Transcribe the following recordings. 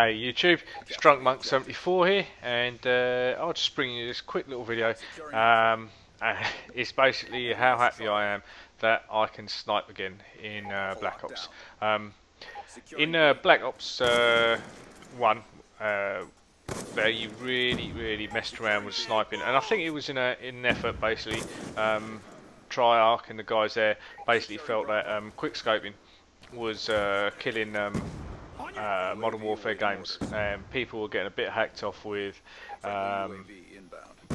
Hey YouTube, it's Drunk Monk 74 here, and I'll just bring you this quick little video. It's basically how happy I am that I can snipe again in Black Ops. In Black Ops 1, there you really messed around with sniping, and I think it was in an effort basically. Triarch and the guys there basically felt that quickscoping was killing Modern Warfare games, and people were getting a bit hacked off with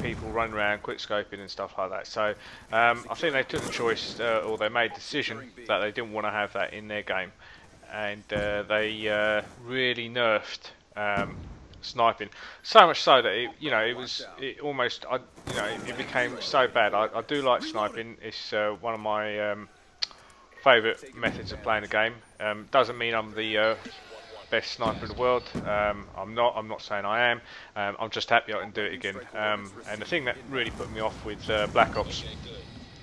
people running around quickscoping and stuff like that. So I think they took the choice, or they made the decision that they didn't want to have that in their game, and they really nerfed sniping, so much so that it almost it became so bad. I do like sniping. It's one of my favourite methods of playing a game. Doesn't mean I'm the best sniper in the world. I'm not saying I am. I'm just happy I can do it again. And the thing that really put me off with Black Ops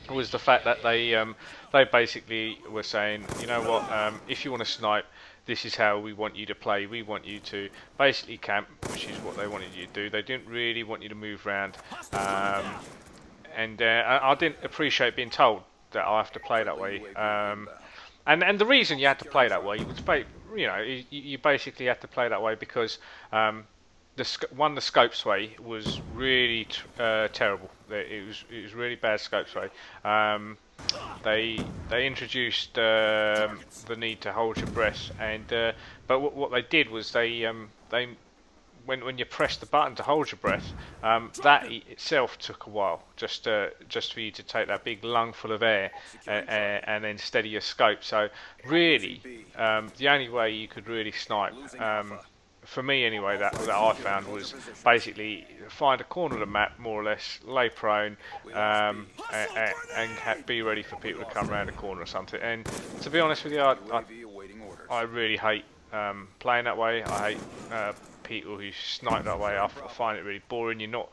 was the fact that they basically were saying, you know what, if you want to snipe, this is how we want you to play. We want you to basically camp, which is what they wanted you to do. They didn't really want you to move around, and I didn't appreciate being told that I have to play that way. And the reason you had to play that way was, you basically had to play that way because the scope sway was really terrible. It was really bad scope sway. They introduced the need to hold your breath, and but what they did was they when you press the button to hold your breath, that itself took a while, just for you to take that big lung full of air and then steady your scope. So really, the only way you could really snipe, for me anyway, that I found, was basically find a corner of the map, more or less, lay prone, and be ready for people to come around the corner or something. And to be honest with you, I really hate playing that way. I hate people who snipe that way. I find it really boring. You're not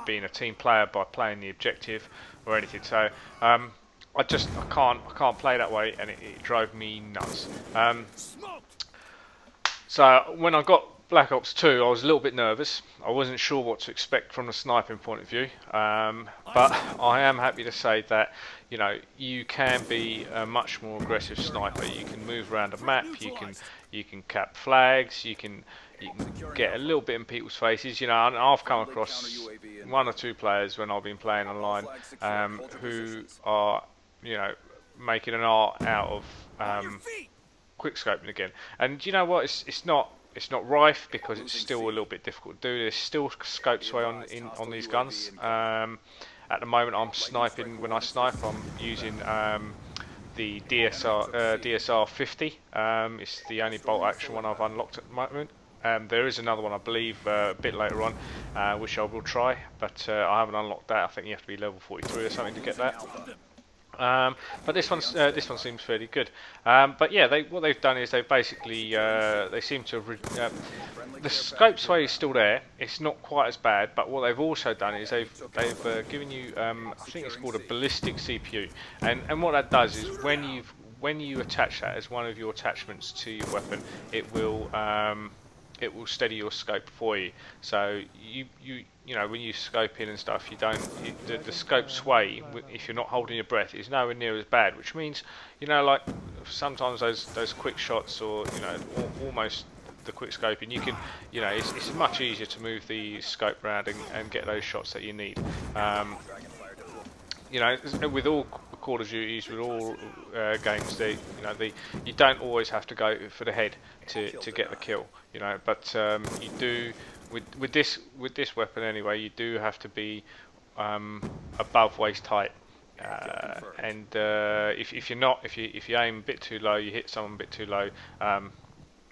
being a team player by playing the objective or anything. So I can't play that way, and it drove me nuts. So when I got Black Ops 2, I was a little bit nervous. I wasn't sure what to expect from a sniping point of view, but I am happy to say that you can be a much more aggressive sniper. You can move around a map. You can cap flags. You can get a little bit in people's faces. And I've come across one or two players when I've been playing online who are making an art out of quickscoping again. And you know what? It's not rife because it's still a little bit difficult to do. There's still scope sway on these guns. At the moment, I'm sniping. When I snipe, I'm using the DSR 50. It's the only bolt action one I've unlocked at the moment. There is another one, I believe, a bit later on, which I will try, but I haven't unlocked that. I think you have to be level 43 or something to get that. But this one seems fairly good. But yeah, what they've done is they've basically they seem to have the scope sway is still there. It's not quite as bad, but what they've also done is they've given you I think it's called a ballistic CPU, and what that does is when you attach that as one of your attachments to your weapon, it will steady your scope for you. So when you scope in and stuff, the scope sway, if you're not holding your breath, is nowhere near as bad. Which means, like sometimes those quick shots, or almost the quick scoping, you can, it's much easier to move the scope around and get those shots that you need. With all Call of Duties, with all games, you don't always have to go for the head to get the kill, but you do with this weapon anyway. You do have to be above waist height, and if you're not, if you aim a bit too low, you hit someone a bit too low,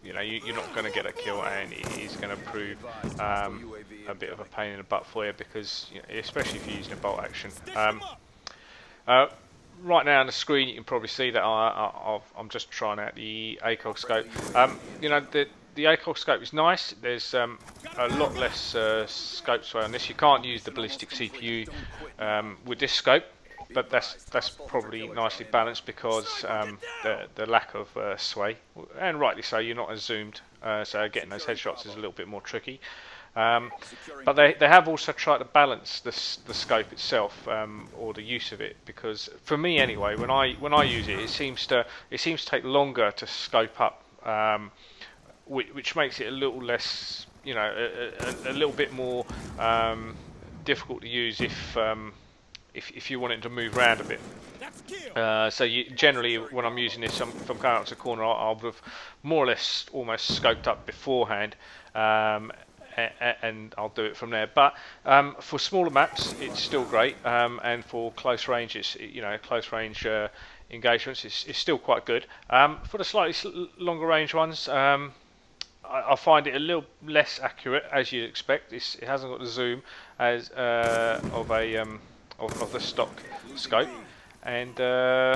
you're not going to get a kill, and it is going to prove a bit of a pain in the butt for you, because especially if you're using a bolt action. Right now on the screen, you can probably see that I'm just trying out the ACOG scope. The ACOG scope is nice. There's a lot less scope sway on this. You can't use the ballistic CPU with this scope. but that's probably nicely balanced because the lack of sway, and rightly so. You're not as zoomed, so getting those headshots is a little bit more tricky. But they have also tried to balance the scope itself, or the use of it, because for me anyway, when I use it, it seems to take longer to scope up, which makes it a little less, you know, a little bit more difficult to use if you want it to move around a bit. So generally, when I'm using this, if I'm going up to the corner, I'll have more or less almost scoped up beforehand. And I'll do it from there. But for smaller maps, it's still great, and for close ranges, close range engagements, it's still quite good. For the slightly longer range ones, I find it a little less accurate, as you'd expect. It hasn't got the zoom as of the stock scope. And no,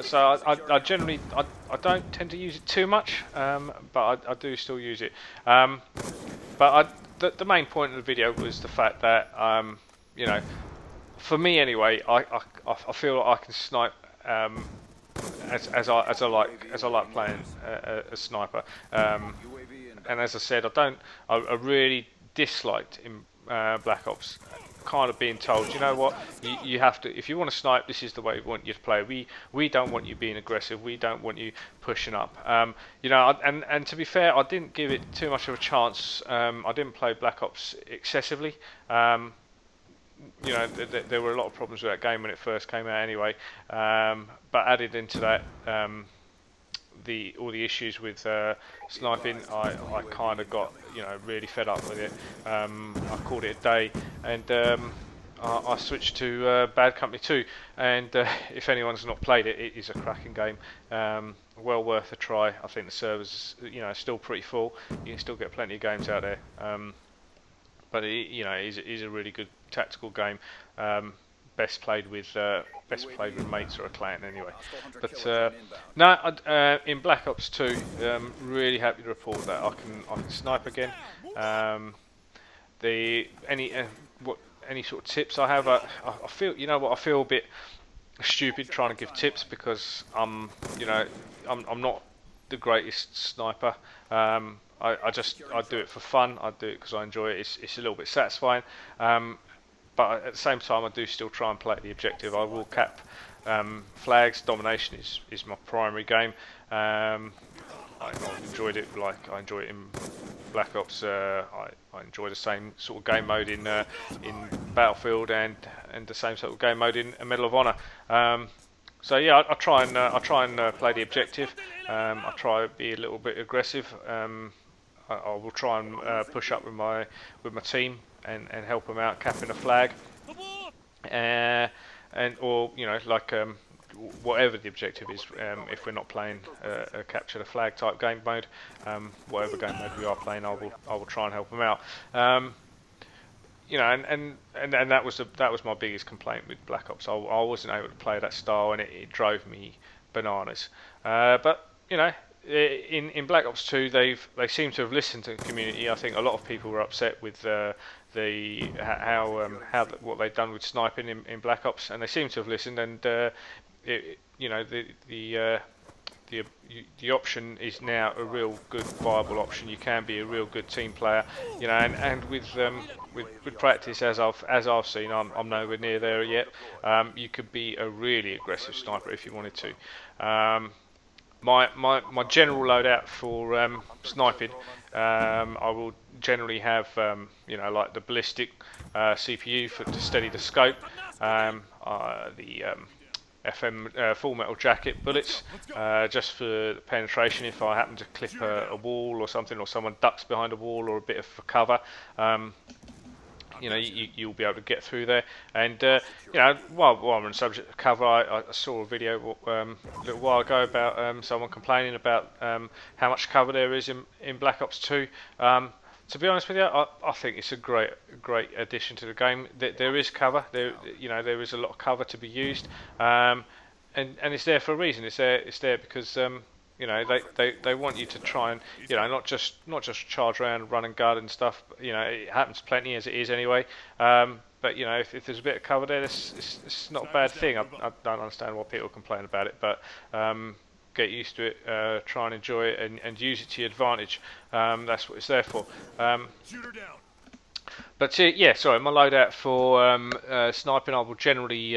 so I generally I don't tend to use it too much, but I do still use it. But the main point of the video was the fact that for me anyway, I feel like I can snipe as I like playing a sniper. And as I said, I really disliked in Black Ops kind of being told, you know what, you have to, if you want to snipe, this is the way we want you to play. We don't want you being aggressive. We don't want you pushing up. And to be fair, I didn't give it too much of a chance. I didn't play Black Ops excessively. There were a lot of problems with that game when it first came out anyway. But added into that, all the issues with sniping, I kind of got really fed up with it. I called it a day, and I switched to Bad Company 2. And if anyone's not played it, it is a cracking game. Well worth a try. I think the servers, still pretty full. You can still get plenty of games out there. But it is a really good tactical game. Best played with mates or a clan anyway. But in Black Ops 2, really happy to report that I can snipe again. Any sort of tips I have, I feel, I feel a bit stupid trying to give tips because I'm not the greatest sniper. I do it for fun. I do it because I enjoy it. It's a little bit satisfying. But at the same time, I do still try and play the objective. I will cap flags. Domination is my primary game. I enjoyed it like I enjoy it in Black Ops. I enjoy the same sort of game mode in Battlefield and the same sort of game mode in Medal of Honor. So yeah, I try and play the objective. I try to be a little bit aggressive. I will try and push up with my team and help them out, capping a flag, whatever the objective is. If we're not playing a capture the flag type game mode, whatever game mode we are playing, I will try and help them out. And that was my biggest complaint with Black Ops. I wasn't able to play that style, and it drove me bananas. But in Black Ops 2, they seem to have listened to the community. I think a lot of people were upset with what they'd done with sniping in Black Ops, and they seem to have listened. And the option is now a real good viable option. You can be a real good team player, and with practice, as I've seen, I'm nowhere near there yet. You could be a really aggressive sniper if you wanted to. My general loadout for sniping, I will generally have like the ballistic CPU to steady the scope, the FM full metal jacket bullets just for penetration if I happen to clip a wall or something, or someone ducks behind a wall or a bit of cover. You'll be able to get through there. And while I'm on the subject of cover, I saw a video a little while ago about someone complaining about how much cover there is in Black Ops 2. To be honest with you, I think it's a great addition to the game. There is cover. There is a lot of cover to be used, and it's there for a reason. It's there because they want you to try and not just charge around, run and gun and stuff. It happens plenty as it is anyway. but you know, if there's a bit of cover there, it's not a bad thing. I don't understand why people complain about it, but get used to it, try and enjoy it, and use it to your advantage. That's what it's there for. But yeah, sorry, my loadout for sniping, I will generally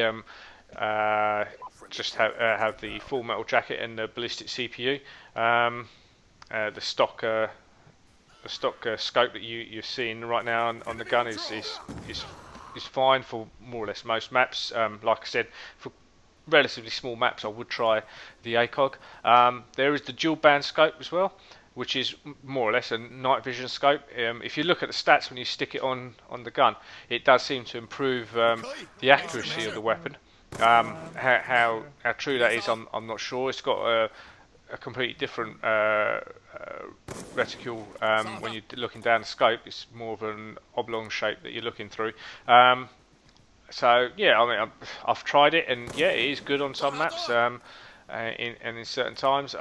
just have the full metal jacket and the ballistic CPU. The stock scope that you're seeing right now on the gun is fine for more or less most maps. Like I said, for relatively small maps, I would try the ACOG. There is the dual band scope as well, which is more or less a night vision scope. If you look at the stats when you stick it on the gun, it does seem to improve the accuracy of the weapon. How true that is, I'm not sure. It's got a completely different reticule when you're looking down the scope. It's more of an oblong shape that you're looking through. So yeah, I mean, I've tried it, and yeah, it is good on some maps, and in certain times.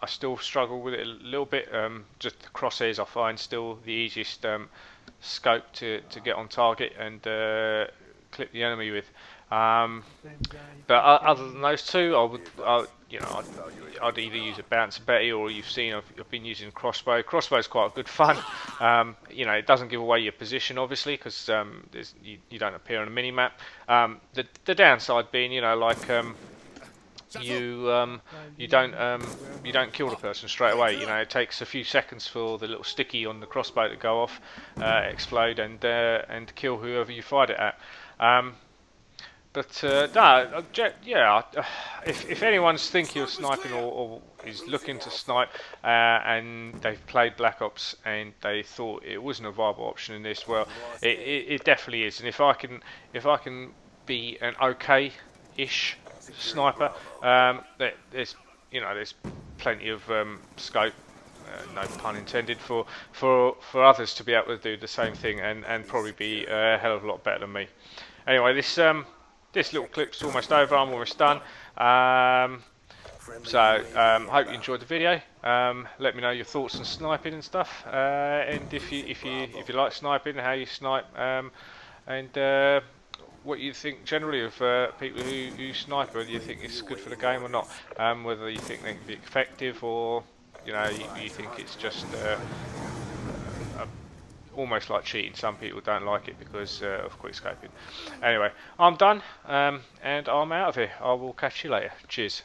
I still struggle with it a little bit. Just the crosshairs I find still the easiest scope to get on target and clip the enemy with. But other than those two, I'd either use a bouncer Betty, or you've seen I've been using crossbow. Crossbow is quite good fun. You know, it doesn't give away your position obviously, because you don't appear on a mini map. The downside being, you know, like you don't kill the person straight away. You know, it takes a few seconds for the little sticky on the crossbow to go off, explode, and kill whoever you fired it at. But no, yeah. If anyone's thinking of sniping or is looking to snipe, and they've played Black Ops and they thought it wasn't a viable option in this, well, it definitely is. And if I can be an okay-ish sniper, there's plenty of scope, no pun intended, for others to be able to do the same thing and probably be a hell of a lot better than me. Anyway, this little clip's almost over. I'm almost done. Hope you enjoyed the video. Let me know your thoughts on sniping and stuff, and if you like sniping, how you snipe, and what you think generally of people who snipe, whether you think it's good for the game or not, whether you think they can be effective, or you know, you think it's just almost like cheating. Some people don't like it because of quickscoping. Anyway, I'm done, and I'm out of here. I will catch you later. Cheers.